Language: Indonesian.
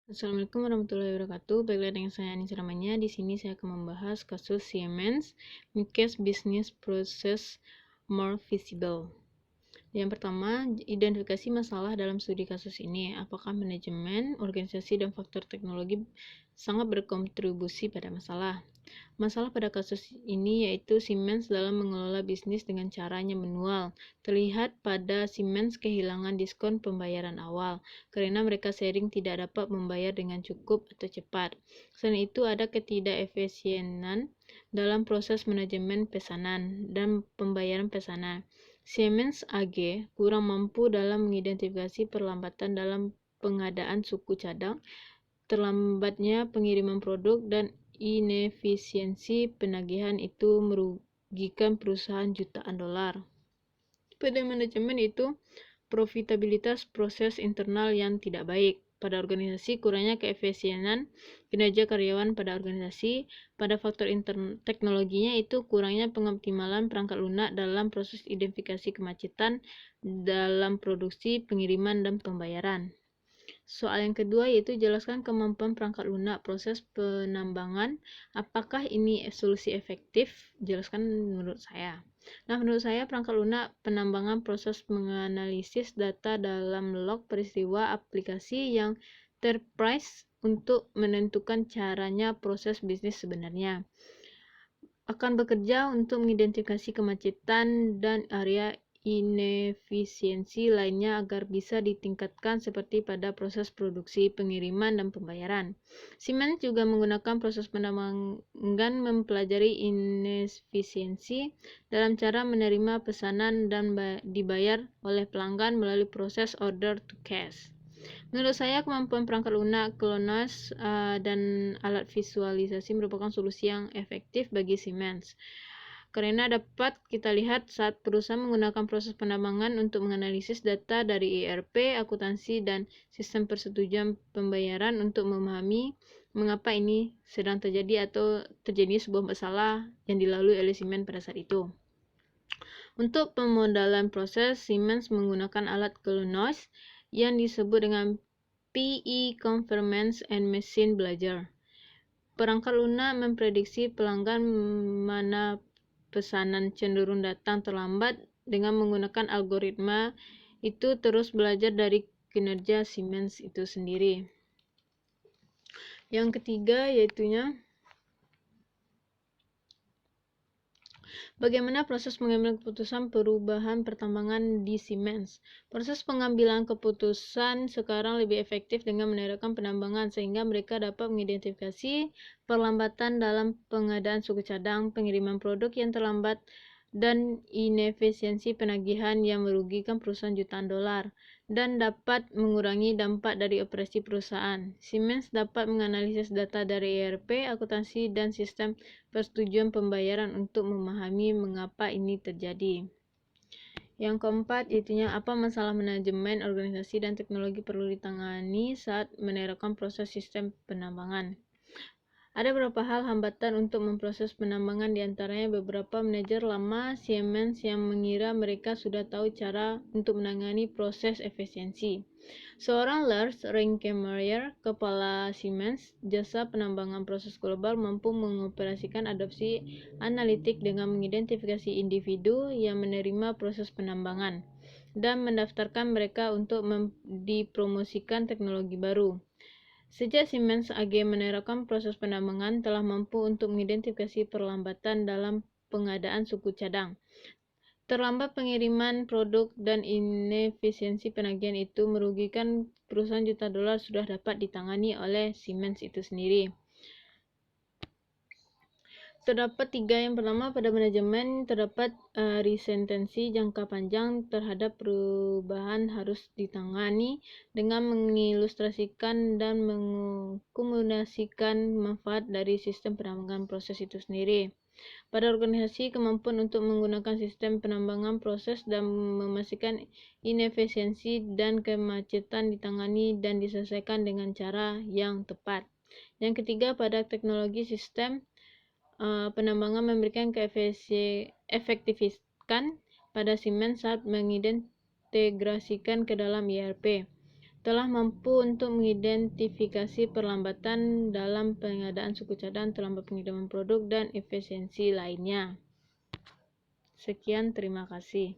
Assalamualaikum warahmatullahi wabarakatuh. Baiklah, dengan saya Anis Ramanya. Di sini saya akan membahas kasus Siemens makes business process more visible. Yang pertama, identifikasi masalah dalam studi kasus ini. Apakah manajemen, organisasi, dan faktor teknologi sangat berkontribusi pada masalah? Masalah pada kasus ini yaitu Siemens dalam mengelola bisnis dengan caranya manual. Terlihat pada Siemens kehilangan diskon pembayaran awal karena mereka sering tidak dapat membayar dengan cukup atau cepat. Selain itu, ada ketidakefisienan dalam proses manajemen pesanan dan pembayaran pesanan. Siemens AG kurang mampu dalam mengidentifikasi perlambatan dalam pengadaan suku cadang, terlambatnya pengiriman produk, dan inefisiensi penagihan itu merugikan perusahaan jutaan dolar. Pada manajemen itu, profitabilitas proses internal yang tidak baik. Pada organisasi, kurangnya keefisienan kinerja karyawan pada organisasi. Pada faktor teknologinya itu, kurangnya pengoptimalan perangkat lunak dalam proses identifikasi kemacetan dalam produksi, pengiriman, dan pembayaran. Soal yang kedua yaitu jelaskan kemampuan perangkat lunak proses penambangan. Apakah ini solusi efektif? Jelaskan menurut saya. Menurut saya perangkat lunak penambangan proses menganalisis data dalam log peristiwa aplikasi yang terprise untuk menentukan caranya proses bisnis sebenarnya. Akan bekerja untuk mengidentifikasi kemacetan dan area inefisiensi lainnya agar bisa ditingkatkan seperti pada proses produksi, pengiriman, dan pembayaran. Siemens juga menggunakan proses penambangan mempelajari inefisiensi dalam cara menerima pesanan dan dibayar oleh pelanggan melalui proses order to cash. Menurut saya, kemampuan perangkat lunak, GLONASS, dan alat visualisasi merupakan solusi yang efektif bagi Siemens. Karena dapat kita lihat saat perusahaan menggunakan proses penambangan untuk menganalisis data dari ERP, akuntansi, dan sistem persetujuan pembayaran untuk memahami mengapa ini sedang terjadi atau terjadi sebuah masalah yang dilalui oleh Siemens pada saat itu. Untuk pemodalan proses, Siemens menggunakan alat GLONASS yang disebut dengan PE Conformance and Machine Belajar. Perangkat lunak memprediksi pelanggan mana pesanan cenderung datang terlambat. Dengan menggunakan algoritma itu terus belajar dari kinerja Siemens itu sendiri. Yang ketiga yaitunya bagaimana proses mengambil keputusan perubahan pertambangan di Siemens. Proses pengambilan keputusan sekarang lebih efektif dengan menerapkan penambangan sehingga mereka dapat mengidentifikasi perlambatan dalam pengadaan suku cadang, pengiriman produk yang terlambat, dan inefisiensi penagihan yang merugikan perusahaan jutaan dolar, dan dapat mengurangi dampak dari operasi perusahaan. Siemens dapat menganalisis data dari ERP, akuntansi, dan sistem persetujuan pembayaran untuk memahami mengapa ini terjadi. Yang keempat, itunya apa masalah manajemen, organisasi, dan teknologi perlu ditangani saat menerapkan proses sistem penambangan. Ada beberapa hal hambatan untuk memproses penambangan, diantaranya beberapa manajer lama Siemens yang mengira mereka sudah tahu cara untuk menangani proses efisiensi. Seorang Lars Renkemeyer, kepala Siemens jasa penambangan proses global, mampu mengoperasikan adopsi analitik dengan mengidentifikasi individu yang menerima proses penambangan dan mendaftarkan mereka untuk dipromosikan teknologi baru. Sejak Siemens AG menerapkan proses penambangan, telah mampu untuk mengidentifikasi perlambatan dalam pengadaan suku cadang. Terlambat pengiriman produk dan inefisiensi penagihan itu merugikan perusahaan juta dolar sudah dapat ditangani oleh Siemens itu sendiri. Terdapat tiga. Yang pertama, pada manajemen terdapat resistensi jangka panjang terhadap perubahan harus ditangani dengan mengilustrasikan dan mengakomodasikan manfaat dari sistem penambangan proses itu sendiri. Pada organisasi, kemampuan untuk menggunakan sistem penambangan proses dan memastikan inefisiensi dan kemacetan ditangani dan diselesaikan dengan cara yang tepat. Yang ketiga, pada teknologi sistem penambangan memberikan keefektifan pada Siemens saat mengintegrasikan ke dalam ERP. telah mampu untuk mengidentifikasi perlambatan dalam pengadaan suku cadang, terlambat pengiriman produk, dan efisiensi lainnya. Sekian, terima kasih.